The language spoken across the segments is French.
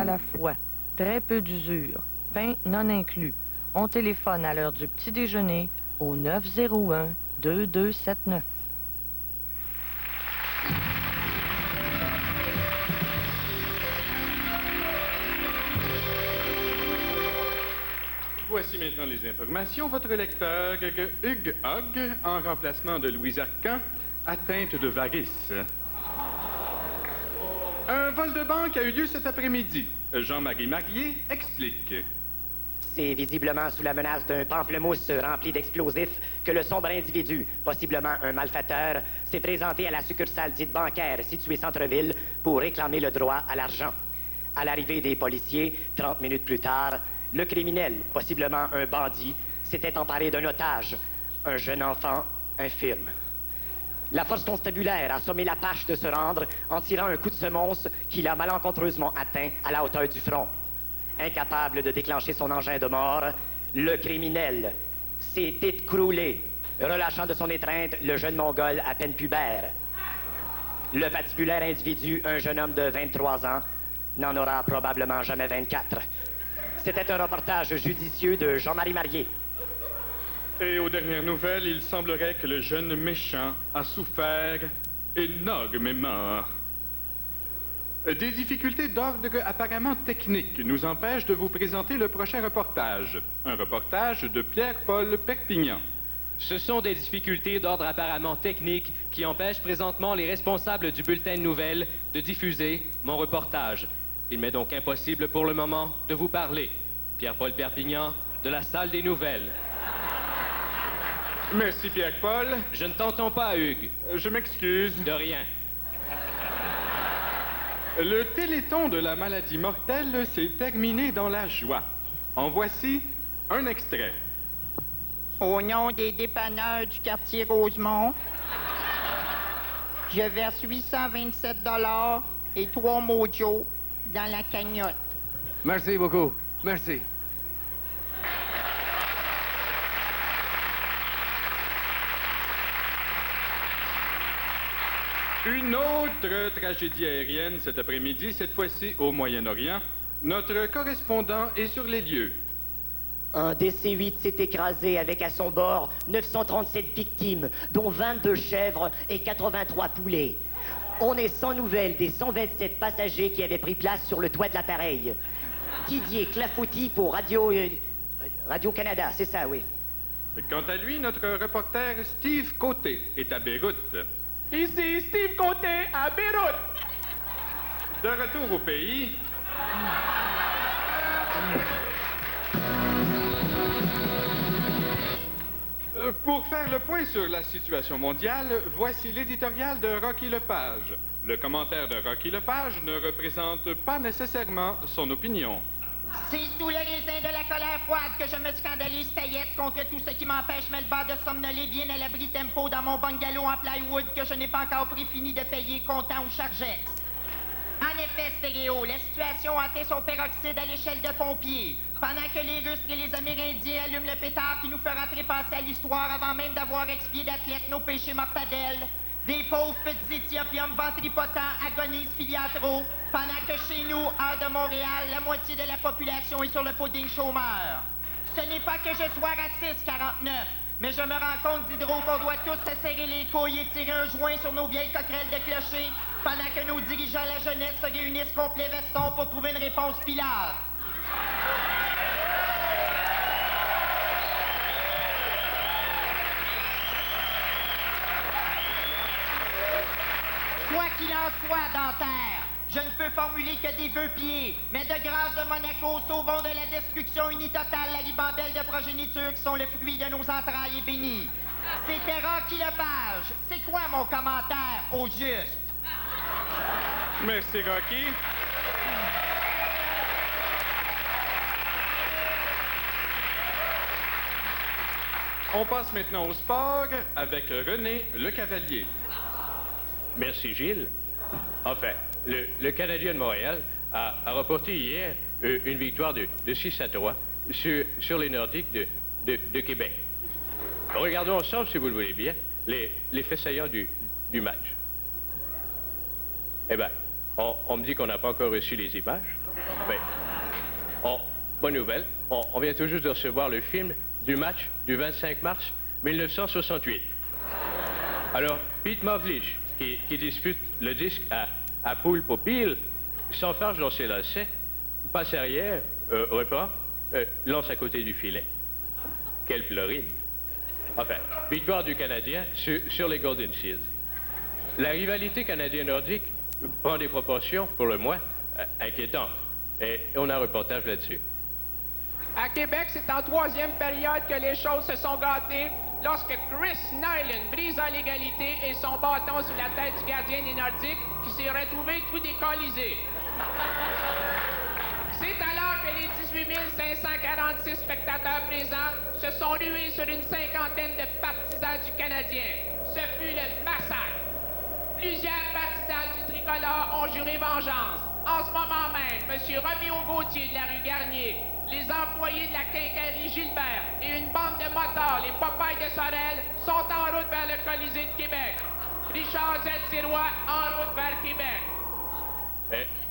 la fois. Très peu d'usure. Pain non inclus. On téléphone à l'heure du petit déjeuner au 901-2279. Voici maintenant les informations. Votre lecteur, Hugues Hogg, en remplacement de Louise Arcan, atteinte de varices. Un vol de banque a eu lieu cet après-midi. Jean-Marie Marié explique. C'est visiblement sous la menace d'un pamplemousse rempli d'explosifs que le sombre individu, possiblement un malfaiteur, s'est présenté à la succursale dite bancaire située centre-ville pour réclamer le droit à l'argent. À l'arrivée des policiers, 30 minutes plus tard, le criminel, possiblement un bandit, s'était emparé d'un otage, un jeune enfant infirme. La force constabulaire a sommé l'Apache de se rendre en tirant un coup de semonce qui l'a malencontreusement atteint à la hauteur du front. Incapable de déclencher son engin de mort, le criminel s'est écroulé, relâchant de son étreinte le jeune Mongol à peine pubère. Le patibulaire individu, un jeune homme de 23 ans, n'en aura probablement jamais 24. C'était un reportage judicieux de Jean-Marie Marié. Et aux dernières nouvelles, il semblerait que le jeune méchant a souffert énormément. Des difficultés d'ordre apparemment technique nous empêchent de vous présenter le prochain reportage. Un reportage de Pierre-Paul Perpignan. Ce sont des difficultés d'ordre apparemment technique qui empêchent présentement les responsables du bulletin de nouvelles de diffuser mon reportage. Il m'est donc impossible pour le moment de vous parler. Pierre-Paul Perpignan, de la salle des nouvelles. Merci, Pierre-Paul. Je ne t'entends pas, Hugues. Je m'excuse. De rien. Le téléthon de la maladie mortelle s'est terminé dans la joie. En voici un extrait. Au nom des dépanneurs du quartier Rosemont, je verse 827 $ et 3 Mojo dans la cagnotte. Merci beaucoup. Merci. Une autre tragédie aérienne cet après-midi, cette fois-ci au Moyen-Orient. Notre correspondant est sur les lieux. Un DC-8 s'est écrasé avec à son bord 937 victimes, dont 22 chèvres et 83 poulets. On est sans nouvelles des 127 passagers qui avaient pris place sur le toit de l'appareil. Didier Clafouty pour Radio-Canada, c'est ça, oui. Quant à lui, notre reporter Steve Côté est à Beyrouth. Ici Steve Côté à Beyrouth. De retour au pays... Pour faire le point sur la situation mondiale, voici l'éditorial de Rocky Lepage. Le commentaire de Rocky Lepage ne représente pas nécessairement son opinion. C'est sous le raisin de la colère froide que je me scandalise paillette contre tout ce qui m'empêche Melba de somnoler bien à l'abri tempo dans mon bungalow en plywood que je n'ai pas encore pris fini de payer comptant ou chargex. En effet, Stéréo, la situation a atteint son peroxyde à l'échelle de pompiers. Pendant que les Russes et les Amérindiens allument le pétard qui nous fera trépasser à l'histoire avant même d'avoir expié d'athlètes nos péchés mortadels, des pauvres petits éthiopiums ventripotents agonisent filiatro, pendant que chez nous, hors de Montréal, la moitié de la population est sur le pudding chômeur. Ce n'est pas que je sois raciste, 49, mais je me rends compte, Diderot, qu'on doit tous se serrer les couilles et tirer un joint sur nos vieilles coquerelles de clocher, pendant que nos dirigeants la jeunesse se réunissent complet veston pour trouver une réponse pilate. Quoi qu'il en soit, Dentaire, je ne peux formuler que des vœux pieds, mais de grâce de Monaco, sauvons de la destruction unitotale la ribambelle de progéniture qui sont le fruit de nos entrailles bénies. C'était Rocky Lepage. C'est quoi mon commentaire au juste? Merci, Rocky. On passe maintenant au sport avec René Le Cavalier. Merci, Gilles. Enfin, le Canadien de Montréal a remporté hier une victoire de 6-3 sur les Nordiques de Québec. Regardons ensemble, si vous le voulez bien, les faits saillants du match. Eh bien, on me dit qu'on n'a pas encore reçu les images. Ben, bonne nouvelle, on vient tout juste de recevoir le film du match du 25 mars 1968. Alors, Pete Mavlich, qui dispute le disque à poule popile, s'enfarge dans ses lacets, passe arrière, reprend, lance à côté du filet. Quelle pleurine. Enfin, victoire du Canadien sur les Golden Seals. La rivalité canadienne-nordique prend des proportions, pour le moins, inquiétantes. Et on a un reportage là-dessus. À Québec, c'est en troisième période que les choses se sont gâtées lorsque Chris Nyland brisa l'égalité et son bâton sur la tête du gardien des Nordiques qui s'est retrouvé tout décalisé. C'est alors que les 18 546 spectateurs présents se sont rués sur une cinquantaine de partisans du Canadien. Ce fut le massacre. Plusieurs partisans du tricolore ont juré vengeance. En ce moment même, M. Roméo Gauthier de la rue Garnier, les employés de la quincaillerie Gilbert et une bande de motards, les Popeyes de Sorel, sont en route vers le Colisée de Québec. Richard Z. Sirois en route vers Québec.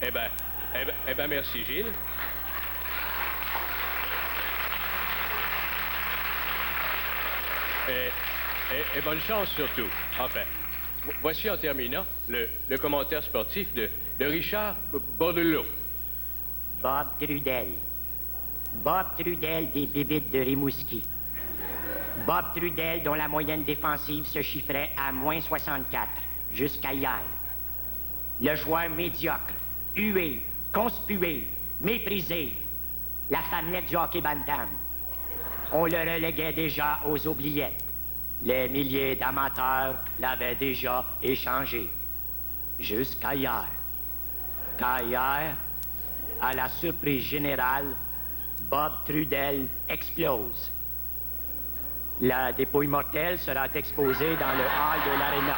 Eh ben, merci, Gilles. Et bonne chance surtout. Enfin, voici en terminant le commentaire sportif de Richard Bordelot. Bob Trudel. Bob Trudel des Bébites de Rimouski. Bob Trudel dont la moyenne défensive se chiffrait à moins 64 jusqu'à hier. Le joueur médiocre, hué, conspué, méprisé, la femmelette du hockey bantam. On le reléguait déjà aux oubliettes. Les milliers d'amateurs l'avaient déjà échangé. Jusqu'à hier. Car hier, à la surprise générale, Bob Trudel explose. La dépouille mortelle sera exposée dans le hall de l'aréna.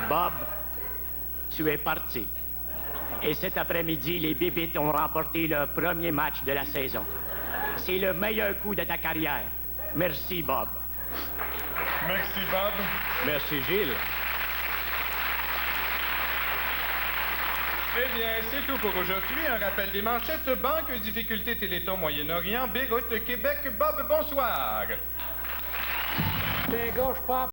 Bob, tu es parti. Et cet après-midi, les Bébites ont remporté leur premier match de la saison. C'est le meilleur coup de ta carrière. Merci, Bob. Merci, Bob. Merci, Gilles. Eh bien, c'est tout pour aujourd'hui. Un rappel des manchettes. Banque, difficulté Téléthon Moyen-Orient, Beyrouth, Québec. Bob, bonsoir. T'es gauche, pas